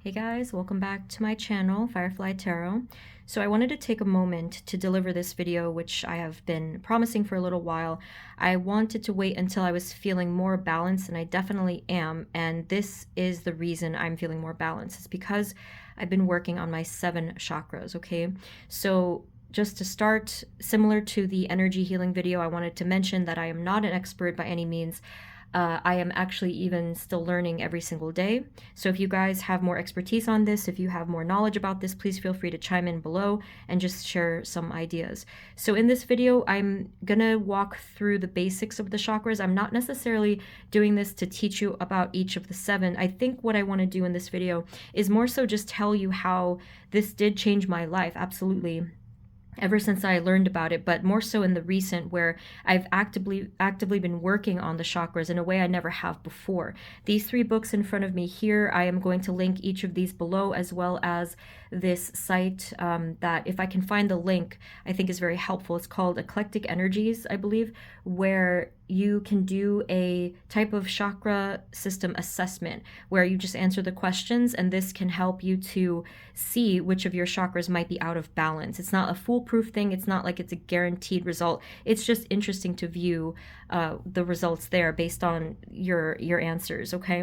Hey guys, welcome back to my channel, Firefly Tarot. So I wanted to take a moment to deliver this video, which I have been promising for a little while. I wanted to wait until I was feeling more balanced, and I definitely am. And this is the reason I'm feeling more balanced. It's because I've been working on my 7 chakras, okay? So just to start, similar to the energy healing video, I wanted to mention that I am not an expert by any means. I am actually even still learning every single day. So if you guys have more expertise on this, if you have more knowledge about this, please feel free to chime in below and just share some ideas. So in this video, I'm gonna walk through the basics of the chakras. I'm not necessarily doing this to teach you about each of the 7. I think what I want to do in this video is more so just tell you how this did change my life, absolutely, ever since I learned about it, but more so in the recent, where I've actively been working on the chakras in a way I never have before. These 3 books in front of me here, I am going to link each of these below, as well as this site that, if I can find the link, I think is very helpful. It's called Eclectic Energies, I believe, where you can do a type of chakra system assessment where you just answer the questions, and this can help you to see which of your chakras might be out of balance. It's not a foolproof thing. It's not like it's a guaranteed result. It's just interesting to view the results there based on your answers, okay?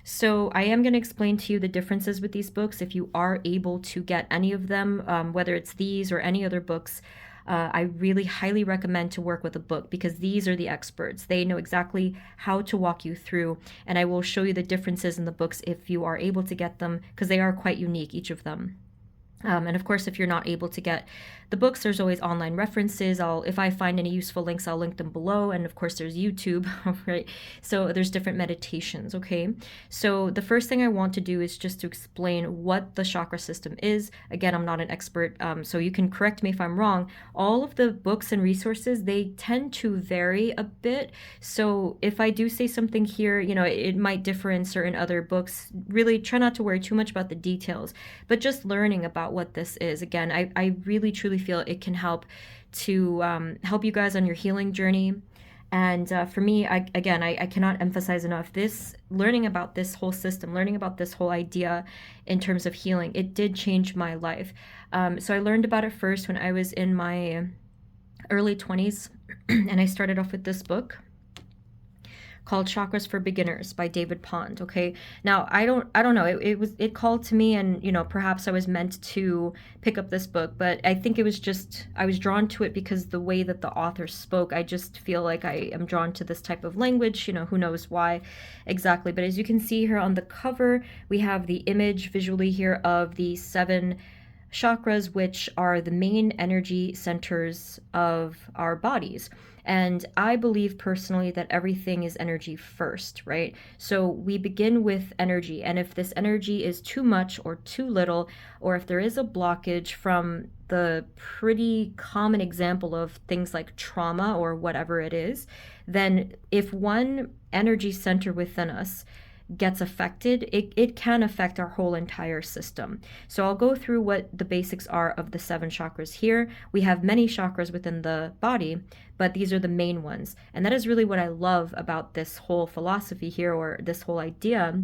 So I am going to explain to you the differences with these books. If you are able to get any of them, whether it's these or any other books, I really highly recommend to work with a book, because these are the experts. They know exactly how to walk you through, and I will show you the differences in the books if you are able to get them, because they are quite unique, each of them. And of course, if you're not able to get the books, there's always online references. If I find any useful links, I'll link them below. And of course, there's YouTube, right? So there's different meditations, okay? So the first thing I want to do is just to explain what the chakra system is. Again, I'm not an expert, so you can correct me if I'm wrong. All of the books and resources, they tend to vary a bit. So if I do say something here, you know, it might differ in certain other books. Really try not to worry too much about the details, but just learning about what this is. Again, I really truly feel it can help to help you guys on your healing journey. And for me, I cannot emphasize enough, this learning about this whole system, learning about this whole idea in terms of healing, it did change my life. So I learned about it first when I was in my early 20s, and I started off with this book called Chakras for Beginners by David Pond. Okay, now I don't know, it called to me, and you know, perhaps I was meant to pick up this book, but I think it was just, I was drawn to it because the way that the author spoke, I just feel like I am drawn to this type of language. You know, who knows why exactly, but as you can see here on the cover, we have the image visually here of the 7 chakras, which are the main energy centers of our bodies. And I believe personally that everything is energy first, right? So we begin with energy, and if this energy is too much or too little, or if there is a blockage from the pretty common example of things like trauma or whatever it is, then if one energy center within us gets affected, it can affect our whole entire system. So I'll go through what the basics are of the 7 chakras here. We have many chakras within the body, but these are the main ones. And that is really what I love about this whole philosophy here, or this whole idea,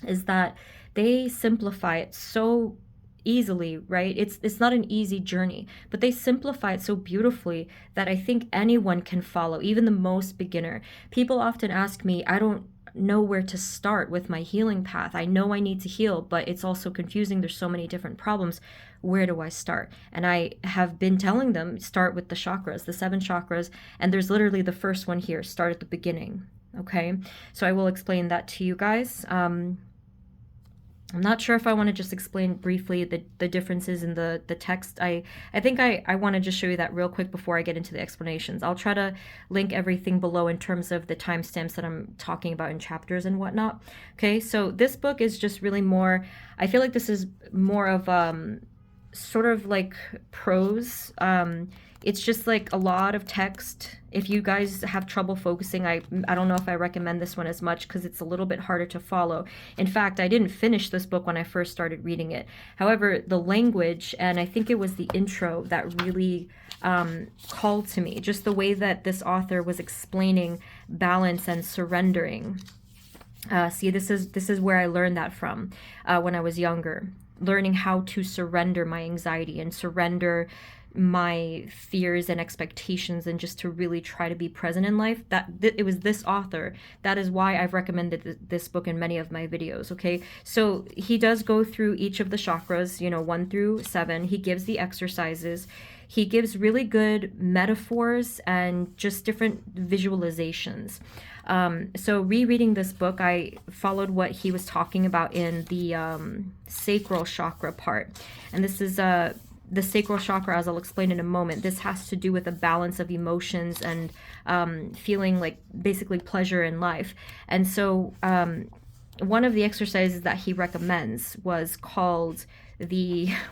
is that they simplify it so easily, right? It's not an easy journey, but they simplify it so beautifully that I think anyone can follow, even the most beginner. People often ask me, I don't know where to start with my healing path. I know I need to heal, but it's also confusing. There's so many different problems. Where do I start? And I have been telling them, start with the chakras, the 7 chakras, and there's literally the first one here, start at the beginning, okay? So I will explain that to you guys. I'm not sure if I want to just explain briefly the differences in the text. I think I want to just show you that real quick before I get into the explanations. I'll try to link everything below in terms of the timestamps that I'm talking about in chapters and whatnot. Okay, so this book is just really more, I feel like this is more of sort of like prose. It's just like a lot of text. If you guys have trouble focusing, I don't know if I recommend this one as much, because it's a little bit harder to follow. In fact, I didn't finish this book when I first started reading it. However, the language, and I think it was the intro that really called to me, just the way that this author was explaining balance and surrendering. See, this is where I learned that from when I was younger, learning how to surrender my anxiety and surrender my fears and expectations, and just to really try to be present in life. It was this author. That is why I've recommended this book in many of my videos. Okay, so he does go through each of the chakras, 1 through 7. He gives the exercises. He gives really good metaphors and just different visualizations. So rereading this book, I followed what he was talking about in the sacral chakra part. And this is the sacral chakra, as I'll explain in a moment. This has to do with a balance of emotions and feeling like basically pleasure in life. And so one of the exercises that he recommends was called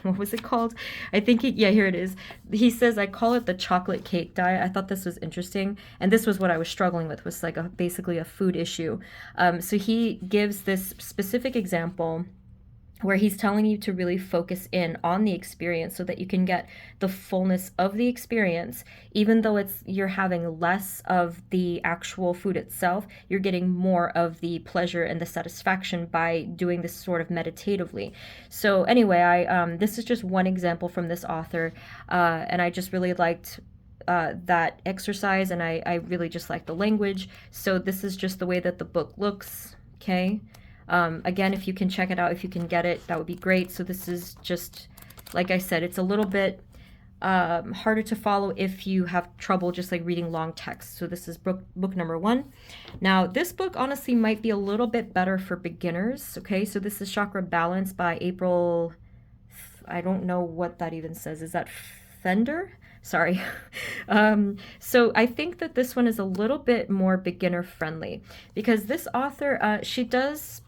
what was it called? I think yeah, here it is. He says, I call it the chocolate cake diet. I thought this was interesting, and this was what I was struggling with, was like basically a food issue. So he gives this specific example where he's telling you to really focus in on the experience so that you can get the fullness of the experience. Even though you're having less of the actual food itself, you're getting more of the pleasure and the satisfaction by doing this sort of meditatively. So anyway, this is just one example from this author, and I just really liked that exercise, and I really just like the language. So this is just the way that the book looks. Okay. Again, if you can check it out, if you can get it, that would be great. So this is just, like I said, it's a little bit harder to follow if you have trouble just like reading long text. So this is book number 1. Now, this book honestly might be a little bit better for beginners. Okay, so this is Chakra Balance by April. I don't know what that even says. Is that Pfender? Sorry. So I think that this one is a little bit more beginner friendly, because this author, she does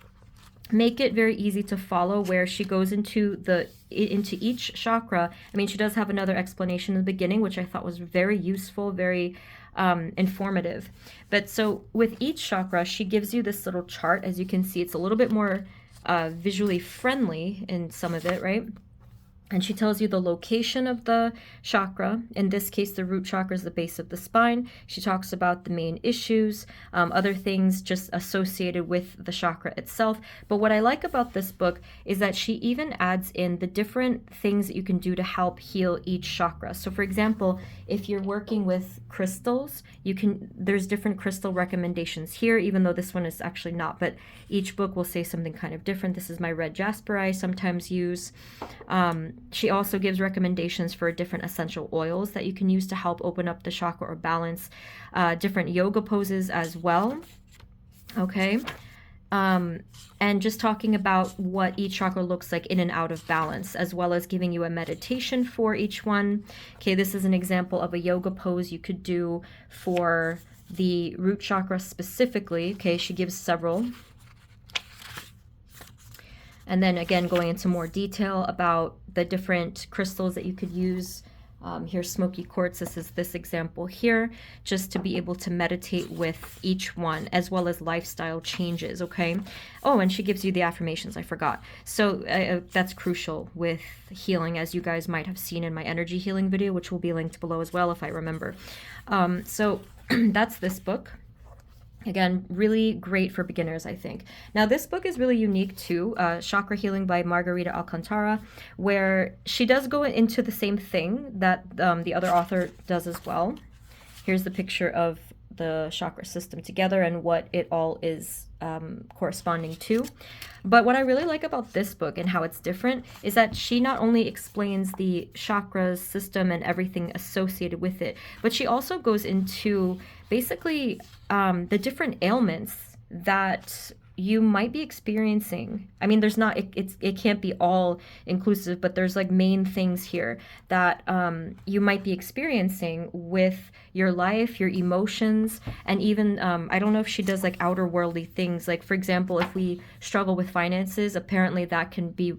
make it very easy to follow, where she goes into each chakra. I mean, she does have another explanation in the beginning, which I thought was very useful, very informative. But so with each chakra, she gives you this little chart. As you can see, it's a little bit more visually friendly in some of it, right? And she tells you the location of the chakra. In this case, the root chakra is the base of the spine. She talks about the main issues, other things just associated with the chakra itself. But what I like about this book is that she even adds in the different things that you can do to help heal each chakra. So for example, if you're working with crystals, there's different crystal recommendations here, even though this one is actually not, but each book will say something kind of different. This is my red jasper I sometimes use. She also gives recommendations for different essential oils that you can use to help open up the chakra or balance, different yoga poses as well. Okay. And just talking about what each chakra looks like in and out of balance, as well as giving you a meditation for each one. Okay, this is an example of a yoga pose you could do for the root chakra specifically. Okay, she gives several. And then again, going into more detail about the different crystals that you could use. Here's smoky quartz. This is this example here, just to be able to meditate with each one, as well as lifestyle changes, okay? Oh, and she gives you the affirmations, I forgot. So that's crucial with healing, as you guys might have seen in my energy healing video, which will be linked below as well if I remember. So that's this book. Again, really great for beginners, I think. Now, this book is really unique too, Chakra Healing by Margarita Alcantara, where she does go into the same thing that the other author does as well. Here's the picture of the chakra system together and what it all is corresponding to. But what I really like about this book and how it's different is that she not only explains the chakras system and everything associated with it, but she also goes into basically the different ailments that you might be experiencing. I mean, there's not, it can't be all inclusive, but there's like main things here that you might be experiencing with your life, your emotions, and even, I don't know if she does like outer worldly things. Like, for example, if we struggle with finances, apparently that can be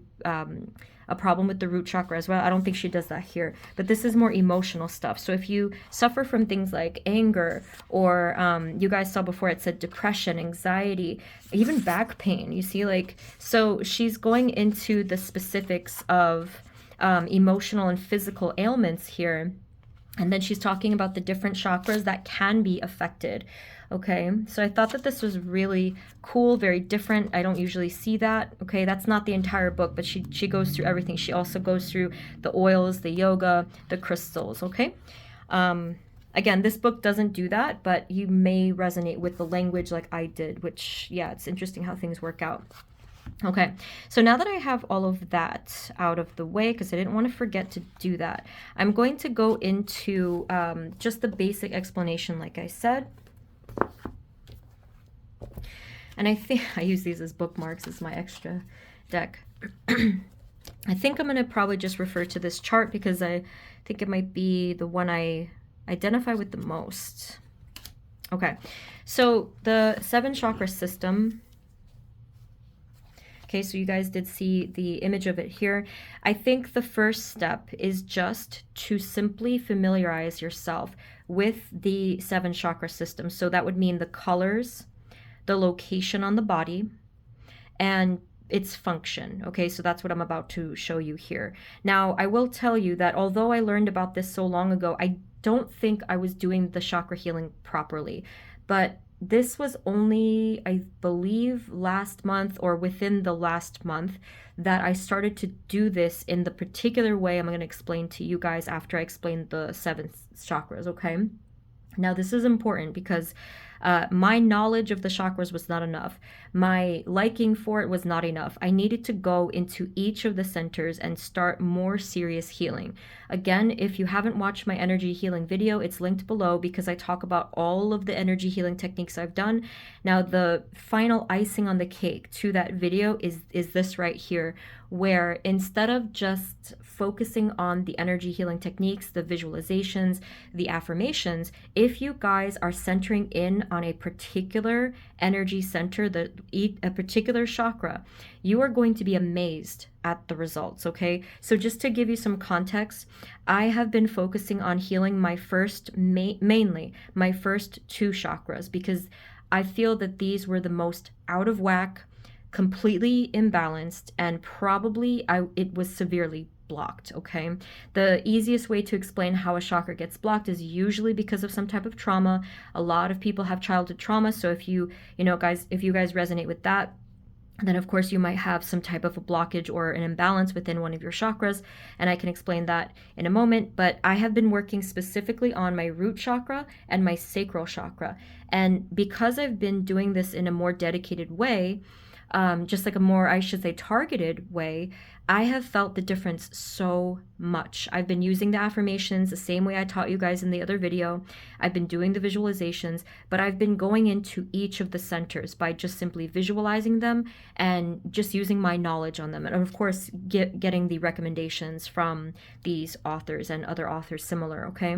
a problem with the root chakra as well. I don't think she does that here, but this is more emotional stuff. So if you suffer from things like anger, or you guys saw before it said depression, anxiety, even back pain, you see, like, so she's going into the specifics of emotional and physical ailments here. And then she's talking about the different chakras that can be affected. Okay, so I thought that this was really cool, very different. I don't usually see that. Okay, that's not the entire book, but she goes through everything. She also goes through the oils, the yoga, the crystals. Okay, again, this book doesn't do that, but you may resonate with the language like I did, which, yeah, it's interesting how things work out. Okay, so now that I have all of that out of the way, because I didn't want to forget to do that, I'm going to go into just the basic explanation, like I said. And I think I use these as bookmarks as my extra deck. I think I'm going to probably just refer to this chart because I think it might be the one I identify with the most. Okay, so the 7 chakra system. Okay, so you guys did see the image of it here. I think the first step is just to simply familiarize yourself with the 7 chakra system. So that would mean the colors, the location on the body, and its function. Okay, so that's what I'm about to show you here. Now, I will tell you that although I learned about this so long ago, I don't think I was doing the chakra healing properly. But this was only, I believe, last month or within the last month that I started to do this in the particular way I'm going to explain to you guys after I explain the 7 chakras, okay? Now, this is important because my knowledge of the chakras was not enough. My liking for it was not enough. I needed to go into each of the centers and start more serious healing. Again, if you haven't watched my energy healing video, it's linked below because I talk about all of the energy healing techniques I've done. Now, the final icing on the cake to that video is this right here, where instead of just focusing on the energy healing techniques, the visualizations, the affirmations, if you guys are centering in on a particular energy center, a particular chakra, you are going to be amazed at the results, okay? So just to give you some context, I have been focusing on healing my mainly my first 2 chakras because I feel that these were the most out of whack, completely imbalanced, and probably it was severely blocked, okay? The easiest way to explain how a chakra gets blocked is usually because of some type of trauma. A lot of people have childhood trauma, so if you guys resonate with that, then of course you might have some type of a blockage or an imbalance within one of your chakras, and I can explain that in a moment. But I have been working specifically on my root chakra and my sacral chakra, and because I've been doing this in a more dedicated way, just like a more, I should say, targeted way, I have felt the difference so much. I've been using the affirmations the same way I taught you guys in the other video. I've been doing the visualizations, but I've been going into each of the centers by just simply visualizing them and just using my knowledge on them. And of course, getting the recommendations from these authors and other authors similar, okay?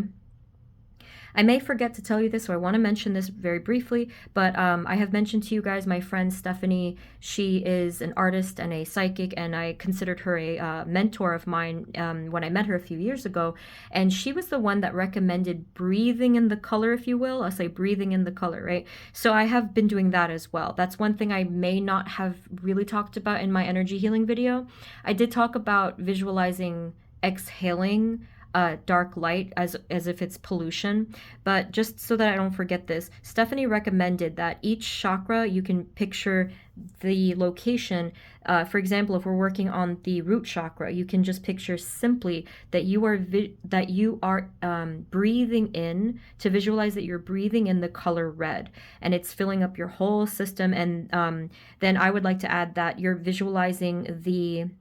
I may forget to tell you this, so I want to mention this very briefly, but I have mentioned to you guys my friend Stephanie. She is an artist and a psychic, and I considered her a mentor of mine when I met her a few years ago, and she was the one that recommended breathing in the color, if you will. I'll say breathing in the color, right? So I have been doing that as well. That's one thing I may not have really talked about in my energy healing video. I did talk about visualizing exhaling dark light as if it's pollution, but just so that I don't forget this, Stephanie recommended that each chakra you can picture the location. For example, if we're working on the root chakra, you can just picture simply that you are breathing in, to visualize that you're breathing in the color red, and it's filling up your whole system. And then I would like to add that you're visualizing the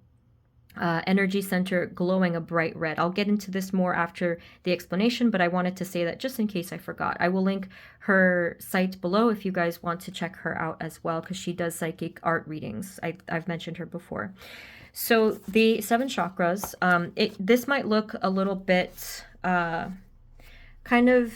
energy center glowing a bright red. I'll get into this more after the explanation, but I wanted to say that just in case I forgot. I will link her site below if you guys want to check her out as well, because she does psychic art readings. I've mentioned her before. So the 7 chakras, this might look a little bit kind of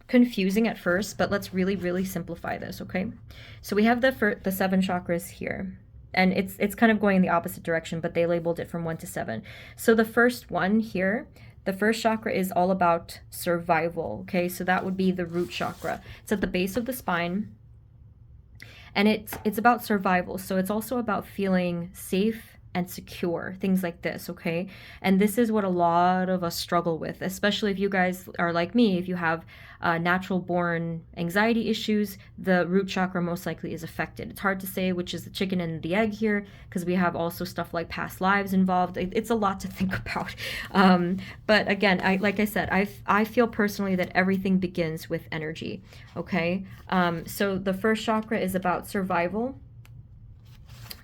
confusing at first, but let's really simplify this, okay? So we have the 7 chakras here. And it's kind of going in the opposite direction, but they labeled it from 1 to 7. So the first one here, the first chakra is all about survival, okay? So that would be the root chakra. It's at the base of the spine, and it's about survival. So it's also about feeling safe and secure, things like this, okay? And this is what a lot of us struggle with, especially if you guys are like me. If you have natural born anxiety issues, the root chakra most likely is affected. It's hard to say which is the chicken and the egg here, because we have also stuff like past lives involved. It's a lot to think about. But again, like I said, I feel personally that everything begins with energy, okay? So the first chakra is about survival.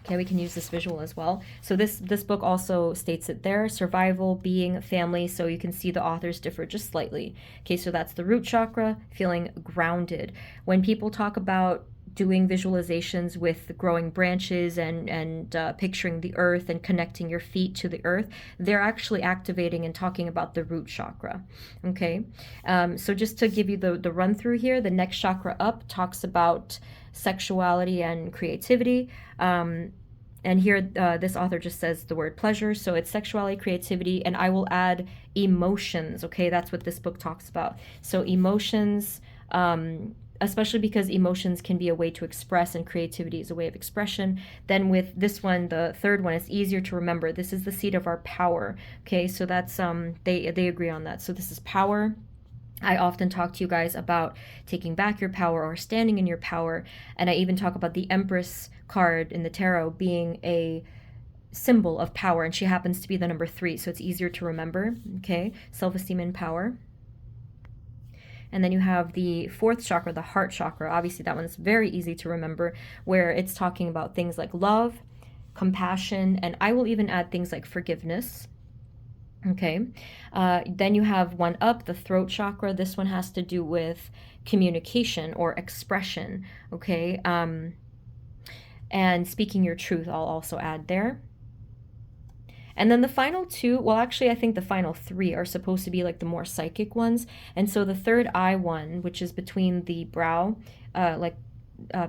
Okay, we can use this visual as well. So this book also states it there: survival, being, family. So you can see the authors differ just slightly. Okay, so that's the root chakra, feeling grounded. When people talk about doing visualizations with growing branches and picturing the earth and connecting your feet to the earth, they're actually activating and talking about the root chakra. Okay, so just to give you the run through here, the next chakra up talks about sexuality and creativity. And here, this author just says the word pleasure. So it's sexuality, creativity, and I will add emotions. Okay, that's what this book talks about. So emotions, especially because emotions can be a way to express and creativity is a way of expression. Then with this one, the third one, it's easier to remember. This is the seat of our power. Okay, so that's, they agree on that. So this is power. I often talk to you guys about taking back your power or standing in your power. And I even talk about the Empress card in the tarot being a symbol of power. And she happens to be the number 3. So it's easier to remember. Okay. Self-esteem and power. And then you have the 4th chakra, the heart chakra. Obviously, that one's very easy to remember, where it's talking about things like love, compassion, and I will even add things like forgiveness. Okay, then you have one up, the throat chakra. This one has to do with communication or expression, okay? And speaking your truth, I'll also add there. And then the final 2, well, actually, I think the final 3 are supposed to be like the more psychic ones. And so the third eye one, which is between the brow,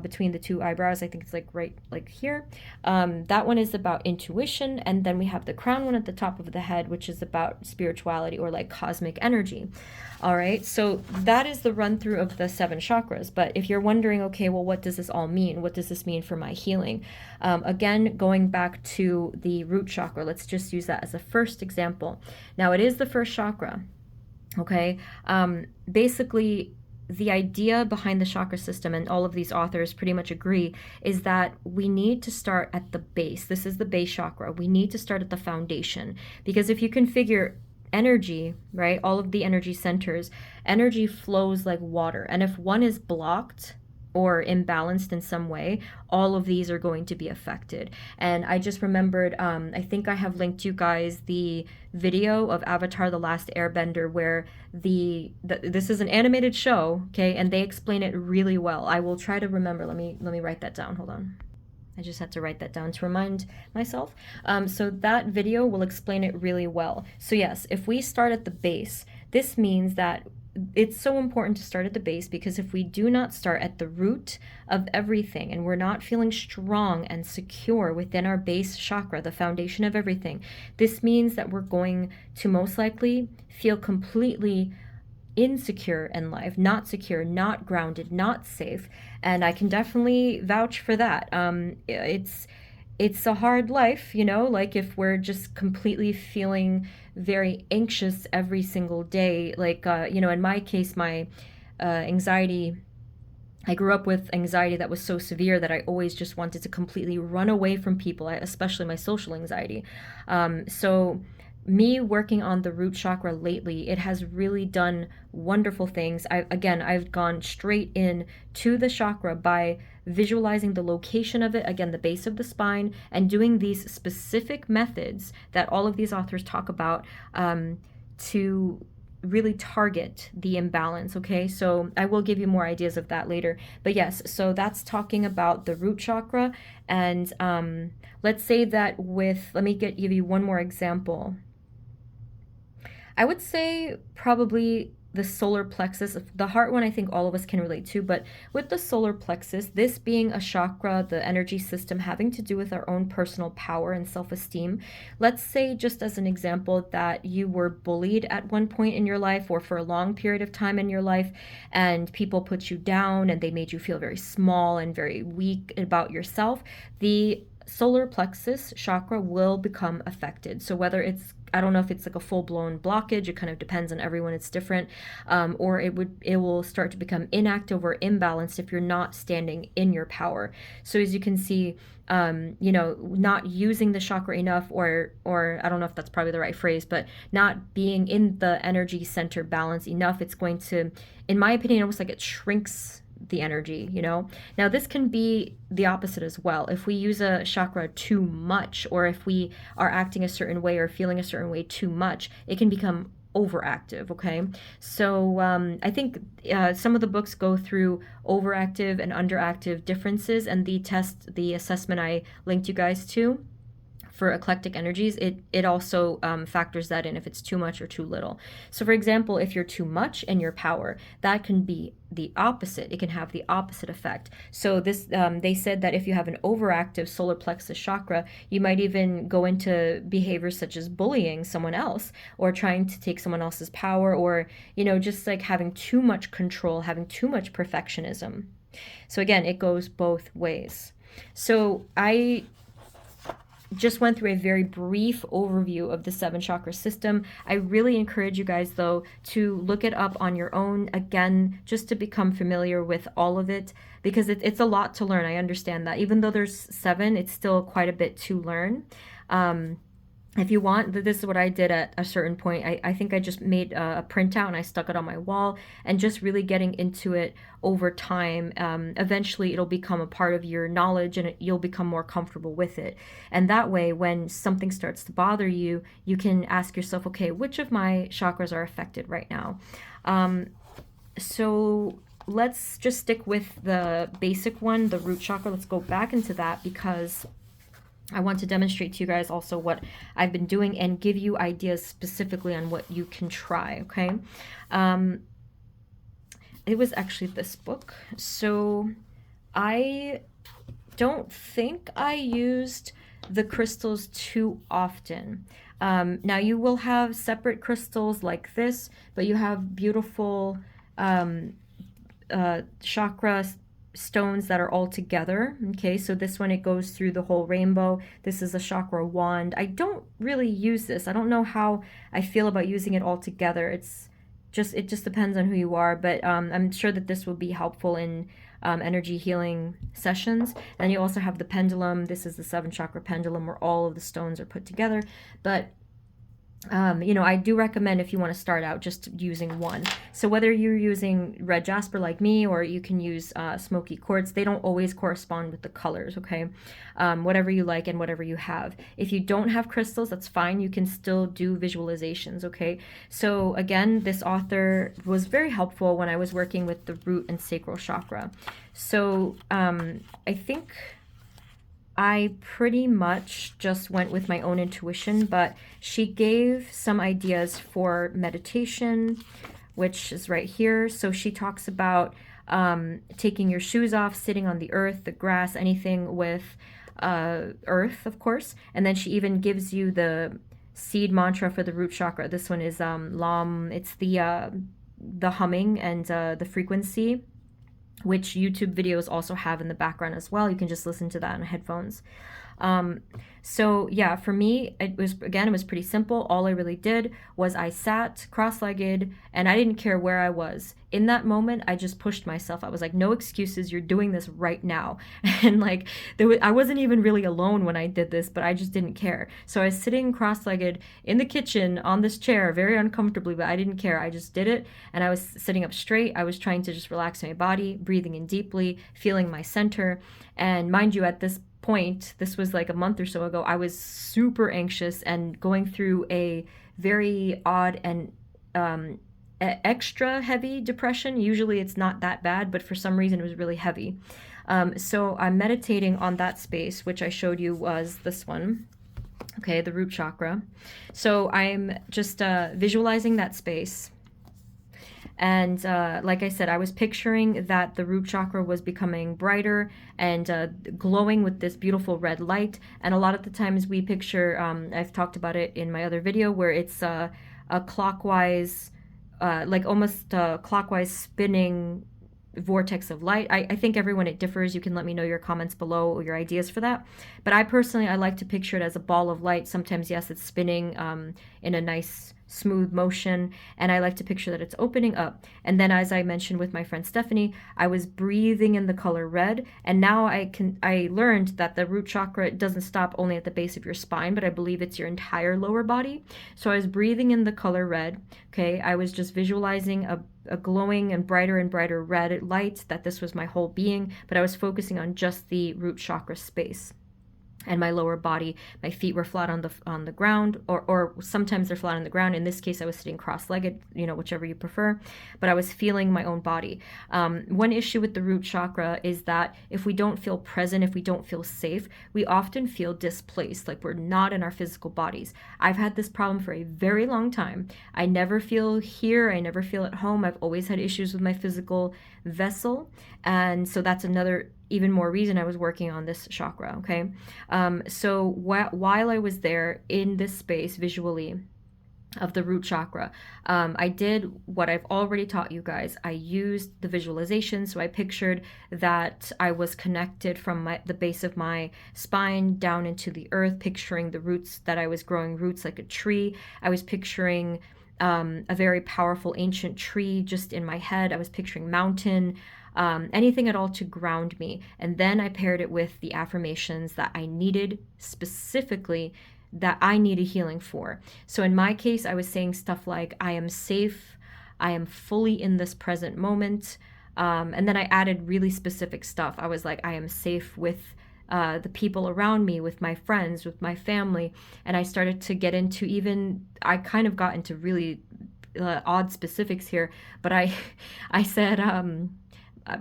between the 2 eyebrows, I think it's right here. That one is about intuition, and then we have the crown one at the top of the head, which is about spirituality or like cosmic energy. All right, so that is the run through of the 7 chakras. But if you're wondering, okay, well, what does this all mean? What does this mean for my healing? Again, going back to the root chakra, let's just use that as a first example. Now, it is the first chakra, okay? Basically, the idea behind the chakra system, and all of these authors pretty much agree, is that we need to start at the base. This is the base chakra. We need to start at the foundation, because if you configure energy, right, all of the energy centers, energy flows like water. And if one is blocked or imbalanced in some way, all of these are going to be affected. And I just remembered, I think I have linked you guys the video of Avatar: The Last Airbender, where this is an animated show, okay, and they explain it really well. I will try to remember. Let me write that down. Hold on. I just had to write that down to remind myself. So that video will explain it really well. So yes, if we start at the base, this means that it's so important to start at the base, because if we do not start at the root of everything and we're not feeling strong and secure within our base chakra, the foundation of everything, this means that we're going to most likely feel completely insecure in life, not secure, not grounded, not safe. And I can definitely vouch for that. It's a hard life, you know, like if we're just completely feeling very anxious every single day, like, you know, in my case, my anxiety, I grew up with anxiety that was so severe that I always just wanted to completely run away from people, especially my social anxiety. So me working on the root chakra lately, it has really done wonderful things. I've gone straight in to the chakra by visualizing the location of it, again, the base of the spine, and doing these specific methods that all of these authors talk about to really target the imbalance. Okay, so I will give you more ideas of that later. But yes, so that's talking about the root chakra. And let's say that let me give you one more example. I would say probably the solar plexus. The heart one, I think all of us can relate to, but with the solar plexus, this being a chakra, the energy system having to do with our own personal power and self-esteem. Let's say, just as an example, that you were bullied at one point in your life or for a long period of time in your life, and people put you down and they made you feel very small and very weak about yourself. The solar plexus chakra will become affected. So whether it's, I don't know if it's like a full-blown blockage, it kind of depends on everyone, it's different, or it will start to become inactive or imbalanced if you're not standing in your power. So as you can see, you know, not using the chakra enough, or I don't know if that's probably the right phrase, but not being in the energy center balance enough, it's going to, in my opinion, almost like it shrinks the energy, you know. Now this can be the opposite as well. If we use a chakra too much, or if we are acting a certain way or feeling a certain way too much, it can become overactive. Okay, so I think some of the books go through overactive and underactive differences, and the assessment I linked you guys to for eclectic energies, it also factors that in if it's too much or too little. So for example, if you're too much in your power, that can be the opposite. It can have the opposite effect. So this they said that if you have an overactive solar plexus chakra, you might even go into behaviors such as bullying someone else, or trying to take someone else's power, or, you know, just like having too much control, having too much perfectionism. So again, it goes both ways. So I just went through a very brief overview of the 7 chakra system. I really encourage you guys, though, to look it up on your own, again, just to become familiar with all of it, because it's a lot to learn. I understand that. Even though there's 7, it's still quite a bit to learn. If you want, this is what I did at a certain point. I think I just made a printout and I stuck it on my wall, and just really getting into it over time. Eventually it'll become a part of your knowledge, and you'll become more comfortable with it. And that way, when something starts to bother you, you can ask yourself, okay, which of my chakras are affected right now? So let's just stick with the basic one, the root chakra. Let's go back into that, because I want to demonstrate to you guys also what I've been doing and give you ideas specifically on what you can try, okay? It was actually this book. So I don't think I used the crystals too often. Now you will have separate crystals like this, but you have beautiful chakra stones that are all together. Okay, so this one, it goes through the whole rainbow. This is a chakra wand. I don't really use this. I don't know how I feel about using it all together. It just depends on who you are, but I'm sure that this will be helpful in energy healing sessions. And you also have the pendulum. This is the 7 chakra pendulum, where all of the stones are put together. But you know, I do recommend, if you want to start out, just using one. So whether you're using red jasper like me, or you can use smoky quartz, they don't always correspond with the colors, okay? Whatever you like and whatever you have. If you don't have crystals, that's fine. You can still do visualizations, okay? So again, this author was very helpful when I was working with the root and sacral chakra. So I think I pretty much just went with my own intuition, but she gave some ideas for meditation, which is right here. So she talks about taking your shoes off, sitting on the earth, the grass, anything with earth, of course. And then she even gives you the seed mantra for the root chakra. This one is Lam. It's the humming and the frequency, which YouTube videos also have in the background as well. You can just listen to that on headphones. So yeah, for me, it was pretty simple. All I really did was I sat cross-legged, and I didn't care where I was. In that moment, I just pushed myself. I was like, no excuses, you're doing this right now. And like, I wasn't even really alone when I did this, but I just didn't care. So I was sitting cross-legged in the kitchen on this chair, very uncomfortably, but I didn't care. I just did it, and I was sitting up straight. I was trying to just relax my body, breathing in deeply, feeling my center. And mind you, at this point, this was like a month or so ago, I was super anxious and going through a very odd and extra heavy depression. Usually it's not that bad, but for some reason it was really heavy. So I'm meditating on that space, which I showed you was this one. Okay, the root chakra. So I'm just visualizing that space. And like I said, I was picturing that the root chakra was becoming brighter and glowing with this beautiful red light. And a lot of the times we picture, I've talked about it in my other video, where it's a clockwise, like almost clockwise spinning vortex of light. I think everyone, it differs. You can let me know your comments below or your ideas for that. But I personally, I like to picture it as a ball of light. Sometimes, yes, it's spinning in a nice smooth motion, and I like to picture that it's opening up. And then, as I mentioned with my friend Stephanie, I was breathing in the color red, and now I learned that the root chakra doesn't stop only at the base of your spine, but I believe it's your entire lower body. So I was breathing in the color red. Okay, I was just visualizing a glowing and brighter red light, that this was my whole being, but I was focusing on just the root chakra space and my lower body. My feet were flat on the ground, or sometimes they're flat on the ground. In this case, I was sitting cross-legged, whichever you prefer, but I was feeling my own body. One issue with the root chakra is that if we don't feel present, if we don't feel safe, we often feel displaced, like we're not in our physical bodies. I've had this problem for a very long time. I never feel here, I never feel at home. I've always had issues with my physical vessel, and so that's another even more reason I was working on this chakra. Okay, so while I was there in this space visually of the root chakra, I did what I've already taught you guys. I used the visualization. So I pictured that I was connected from the base of my spine down into the earth, picturing the roots, that I was growing roots like a tree. I was picturing a very powerful ancient tree just in my head. I was picturing mountain, anything at all to ground me. And then I paired it with the affirmations that I needed, specifically that I needed healing for. So in my case, I was saying stuff like, I am safe, I am fully in this present moment. And then I added really specific stuff. I was like, I am safe with the people around me, with my friends, with my family. And I started to get into I kind of got into really odd specifics here, but I said,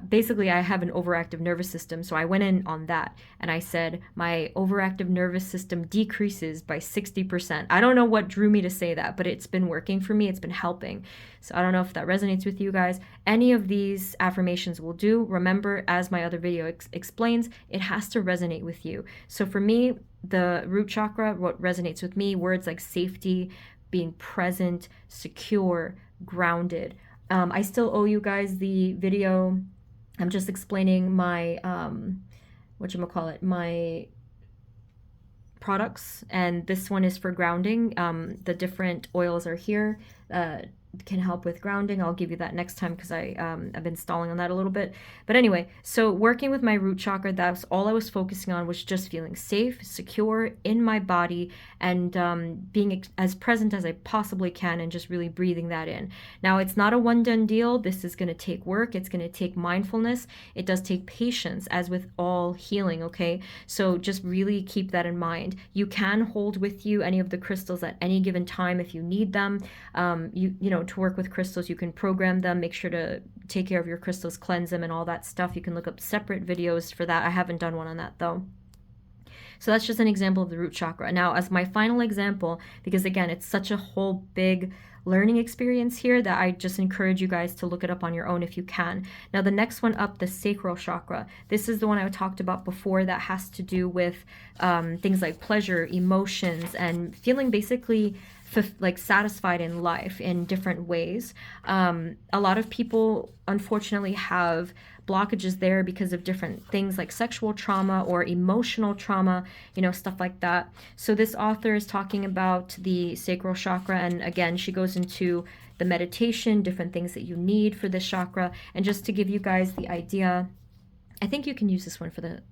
basically, I have an overactive nervous system, so I went in on that, and I said, my overactive nervous system decreases by 60%. I don't know what drew me to say that, but it's been working for me. It's been helping. So I don't know if that resonates with you guys. Any of these affirmations will do. Remember, as my other video explains, it has to resonate with you. So for me, the root chakra, what resonates with me, words like safety, being present, secure, grounded. I still owe you guys the video. I'm just explaining my, my products. And this one is for grounding. The different oils are here. Can help with grounding. I'll give you that next time because I've been stalling on that a little bit. But anyway, so working with my root chakra, that's all I was focusing on, was just feeling safe, secure in my body, and being as present as I possibly can, and just really breathing that in. Now, it's not a one done deal. This is going to take work. It's going to take mindfulness. It does take patience, as with all healing, okay? So just really keep that in mind. You can hold with you any of the crystals at any given time if you need them. To work with crystals, you can program them, make sure to take care of your crystals, cleanse them, and all that stuff. You can look up separate videos for that. I haven't done one on that though. So that's just an example of the root chakra. Now, as my final example, because again, it's such a whole big learning experience here that I just encourage you guys to look it up on your own if you can. Now, the next one up, the sacral chakra. This is the one I talked about before, that has to do with things like pleasure, emotions, and feeling basically like satisfied in life in different ways. A lot of people unfortunately have blockages there because of different things like sexual trauma or emotional trauma, stuff like that. So this author is talking about the sacral chakra, and again, she goes into the meditation, different things that you need for this chakra. And just to give you guys the idea, I think you can use this one for the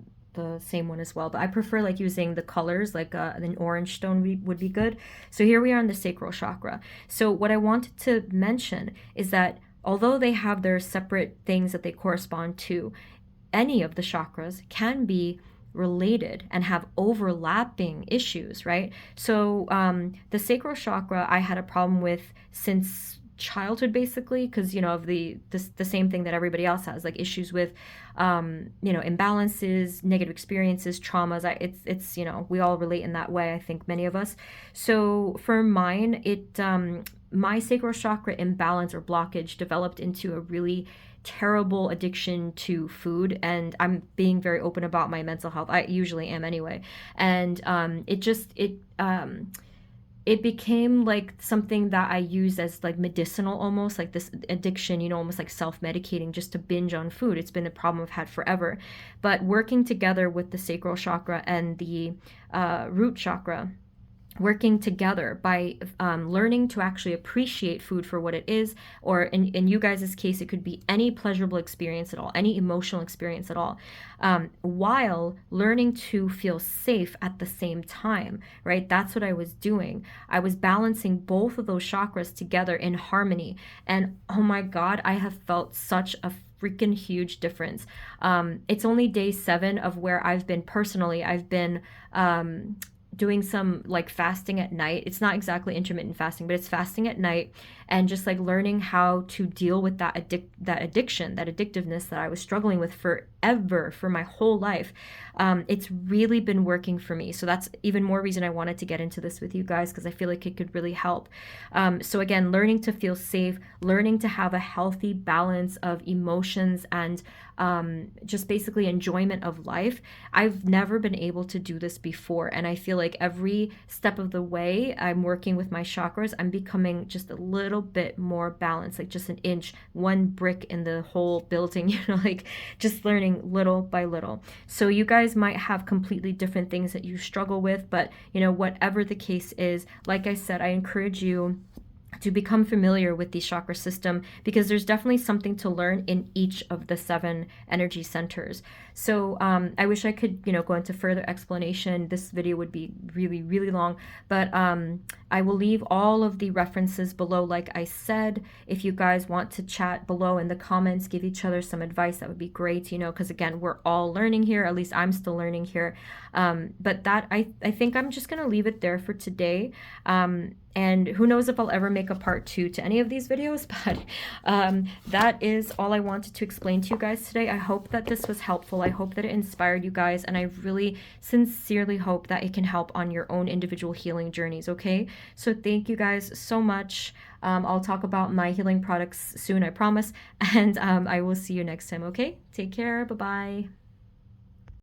same one as well, but I prefer like using the colors, like an orange stone would be good. So here we are in the sacral chakra. So what I wanted to mention is that although they have their separate things that they correspond to, any of the chakras can be related and have overlapping issues, right? So the sacral chakra I had a problem with since childhood, basically, because of the same thing that everybody else has, like issues with imbalances, negative experiences, traumas. It's we all relate in that way, I think, many of us. So for mine, my sacral chakra imbalance or blockage developed into a really terrible addiction to food, and I'm being very open about my mental health. I usually am anyway, and it became like something that I used as like medicinal, almost like this addiction, almost like self-medicating just to binge on food. It's been a problem I've had forever. But working together with the sacral chakra and the root chakra, working together by learning to actually appreciate food for what it is, or in you guys' case, it could be any pleasurable experience at all, any emotional experience at all, while learning to feel safe at the same time, right? That's what I was doing. I was balancing both of those chakras together in harmony. And oh my God, I have felt such a freaking huge difference. It's only day 7 of where I've been personally, I've been doing some like fasting at night. It's not exactly intermittent fasting, but it's fasting at night, and just like learning how to deal with that addiction, that addictiveness that I was struggling with forever, for my whole life. It's really been working for me. So that's even more reason I wanted to get into this with you guys, because I feel like it could really help. So again, learning to feel safe, learning to have a healthy balance of emotions and just basically enjoyment of life. I've never been able to do this before, and I feel like every step of the way I'm working with my chakras, I'm becoming just a little bit more balanced, like just an inch, one brick in the whole building, like just learning little by little. So you guys might have completely different things that you struggle with, but whatever the case is, like I said, I encourage you to become familiar with the chakra system, because there's definitely something to learn in each of the 7 energy centers. So I wish I could, go into further explanation. This video would be really, really long, but I will leave all of the references below. Like I said, if you guys want to chat below in the comments, give each other some advice, that would be great, because again, we're all learning here. At least I'm still learning here. But that, I think I'm just going to leave it there for today. And who knows if I'll ever make a part 2 to any of these videos, but that is all I wanted to explain to you guys today. I hope that this was helpful. I hope that it inspired you guys, and I really sincerely hope that it can help on your own individual healing journeys, okay? So thank you guys so much. I'll talk about my healing products soon, I promise, and I will see you next time, okay? Take care, bye-bye.